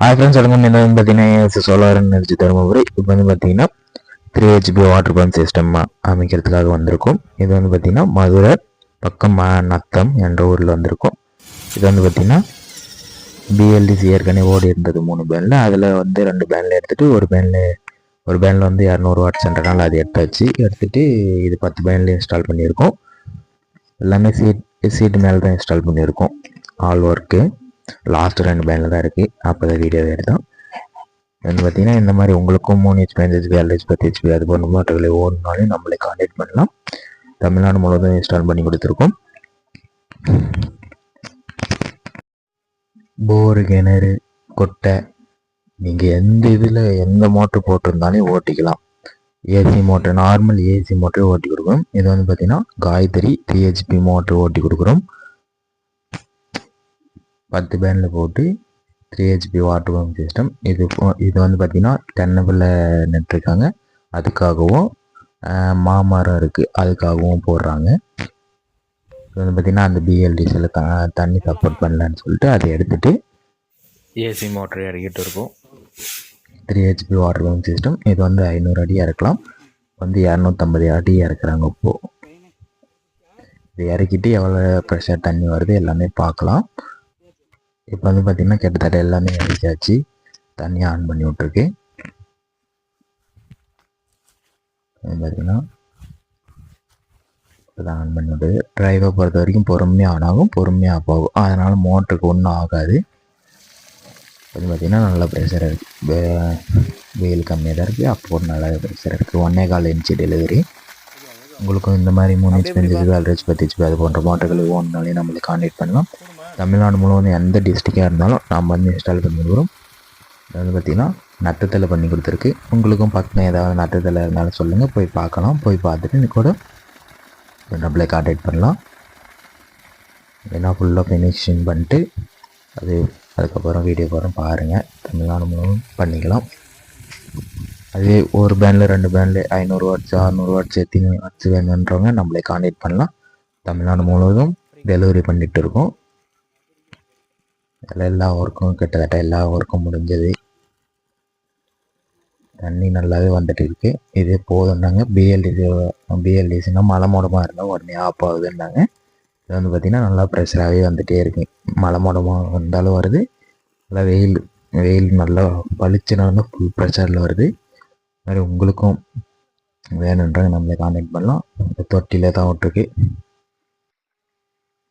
Friends வணக்கம். இந்த வந்து பார்த்தீங்கன்னா சோலார் எனர்ஜி தருமபுரி. இப்போ வந்து பார்த்தீங்கன்னா 3 HP வாட்டர் பம்ப் சிஸ்டம் அமைக்கிறதுக்காக வந்திருக்கும். இது வந்து பார்த்தீங்கன்னா மதுரை பக்கம் நத்தம் என்ற ஊரில் வந்திருக்கும். இது வந்து பார்த்தீங்கன்னா பிஎல்டிசி ஏற்கனவே ஓடி இருந்தது 3 பேனில். அதில் வந்து 2 பேனில் எடுத்துகிட்டு ஒரு பேனில் வந்து 200 வாட்ஸ்ன்றனால அது எடுத்துகிட்டு இது 10 பேனில் இன்ஸ்டால் பண்ணியிருக்கோம். எல்லாமே சீட்டு மேலே தான் இன்ஸ்டால் பண்ணியிருக்கோம். ஆல் ஒர்க்கு லாஸ்ட் 2 பேனில் தான் இருக்குது. அப்போ தான் வீடியோவை எடுத்தோம். வந்து பார்த்தீங்கன்னா இந்த மாதிரி உங்களுக்கும் 3 HP 5 HP 6 HP 10 HP அது போன்ற மோட்டர்களை ஓடினாலும் நம்மளை கான்டாக்ட் பண்ணலாம். தமிழ்நாடு முழுவதும் இன்ஸ்டால் பண்ணி கொடுத்துருக்கோம். போரு, கிணறு, கொட்டை நீங்கள் எந்த மோட்ரு போட்டிருந்தாலும் ஓட்டிக்கலாம். AC motor, normal AC motor ஓட்டி கொடுக்குறோம். இது வந்து பார்த்தீங்கன்னா காயத்ரி 3 HP மோட்ரு ஓட்டி கொடுக்குறோம். 10 பேனில் போட்டு 3 HP வாட்டர் பம்ப் சிஸ்டம். இது வந்து பார்த்தீங்கன்னா தென்னம்பிள்ளை நட்டுருக்காங்க, அதுக்காகவும் மாமரம் இருக்குது அதுக்காகவும் போடுறாங்க. இது வந்து பார்த்திங்கன்னா அந்த பிஎல்டிசியில் தண்ணி சப்போர்ட் பண்ணலான்னு சொல்லிட்டு அதை எடுத்துகிட்டு ஏசி மோட்டர் இறக்கிட்டு இருக்கோம். 3 HP வாட்டர் பம்ப் சிஸ்டம். இது வந்து 500 அடி இறக்கலாம், வந்து 250 அடி இறக்குறாங்க. இப்போது இது இறக்கிட்டு எவ்வளோ ப்ரெஷர் தண்ணி வருது எல்லாமே பார்க்கலாம். இப்போ வந்து பார்த்திங்கன்னா கிட்டத்தட்ட எல்லாமே இறக்கியாச்சு. தண்ணி ஆன் பண்ணி விட்ருக்கு. பார்த்திங்கன்னா இப்போதான் ஆன் பண்ணி விட்டுது. ட்ரைவை பொறுத்த வரைக்கும் பொறுமையாக ஆன் ஆகும், பொறுமையாக போகும். அதனால் மோட்டருக்கு ஒன்றும் ஆகாது. அது பார்த்திங்கன்னா நல்லா ப்ரெஷர் இருக்குது. வெயில் கம்மியாக தான் இருக்குது. அப்போ நல்லா ப்ரெஷர் இருக்குது. 1.25 இன்ச்சு டெலிவரி. உங்களுக்கும் இந்த மாதிரி 3 HP 5 HP 6 HP 10 HP அது போன்ற மோட்டர்களை ஓடினாலே நம்மளை கான்டாக்ட் பண்ணலாம். தமிழ்நாடு முழுவதும் எந்த டிஸ்ட்ரிக்டாக இருந்தாலும் நம்ம வந்து இன்ஸ்டால் பண்ணி கொடுக்குறோம். அது வந்து பார்த்திங்கன்னா நட்டத்தில் பண்ணி கொடுத்துருக்கு. உங்களுக்கும் பக்கம் ஏதாவது நட்டத்தில் இருந்தாலும் சொல்லுங்கள், போய் பார்க்கலாம். போய் பார்த்துட்டு கூட நம்மளே கான்டாக்ட் பண்ணலாம். ஏன்னா ஃபுல்லாக ஃபினிஷிங் பண்ணிட்டு அதுக்கப்புறம் வீடியோ போகிறோம் பாருங்கள். தமிழ்நாடு முழுவதும் பண்ணிக்கலாம். அதே ஒரு பேனில் 2 பேனில் 500 வாட்ஸ் 600 வாட்ஸ் எத்தனை வாட்ஸ் வேணுன்றவங்க நம்மளே கான்டாக்ட் பண்ணலாம். தமிழ்நாடு முழுவதும் டெலிவரி பண்ணிகிட்டு இருக்கோம். அதில் எல்லா ஒர்க்கும் கிட்டத்தட்ட எல்லா ஒர்க்கும் முடிஞ்சது. தண்ணி நல்லாவே வந்துட்டு இருக்குது. இதே போதும்னாங்க. பிஎல்டிசினா மழை மூடமாக இருந்தால் உடனே ஆஃப் ஆகுதுன்னாங்க. இது வந்து பார்த்திங்கன்னா நல்லா ப்ரெஷராகவே வந்துகிட்டே இருக்கு. மழை மூடமாக வந்தாலும் வருது, நல்லா வெயில் நல்லா பளிச்சுனா ஃபுல் ப்ரெஷரில் வருது. மாதிரி உங்களுக்கும் வேணுன்றாங்க நம்மளே கான்டாக்ட் பண்ணலாம். தொட்டியில் தான் விட்ருக்கு.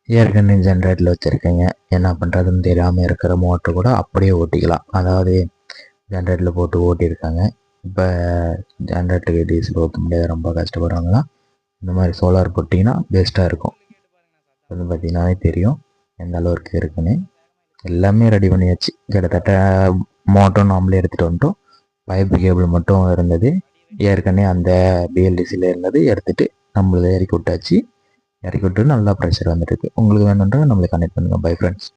ஏற்கனவே ஜென்ரேட்டரில் வச்சுருக்கீங்க, என்ன பண்ணுறதுன்னு தெரியாமல் இருக்கிற மோட்ரு கூட அப்படியே ஓட்டிக்கலாம். அதாவது ஜென்ரேட்டரில் போட்டு ஓட்டியிருக்காங்க. இப்போ ஜென்ரேட்டருக்கு டீசல் ஊற்ற முடியாது, ரொம்ப கஷ்டப்படுறாங்கன்னா இந்த மாதிரி சோலார் போட்டிங்கன்னா பெஸ்ட்டாக இருக்கும். வந்து பார்த்திங்கனாவே தெரியும் எந்த அளவுக்கு இருக்குன்னு. எல்லாமே ரெடி பண்ணியாச்சு. கிட்டத்தட்ட மோட்டரும் நாமளே எடுத்துகிட்டு வந்துட்டோம். பைப்பு கேபிள் மட்டும் இருந்தது, ஏற்கனவே அந்த பிஎல்டிசியில் இருந்தது எடுத்துகிட்டு நம்மளை இறக்கி விட்டாச்சு. இறக்கி விட்டு நல்லா ப்ரெஷர் வந்துட்டு இருக்குது. உங்களுக்கு வேணுன்றதை நம்மளை கனெக்ட் பண்ணுங்கள். Bye friends.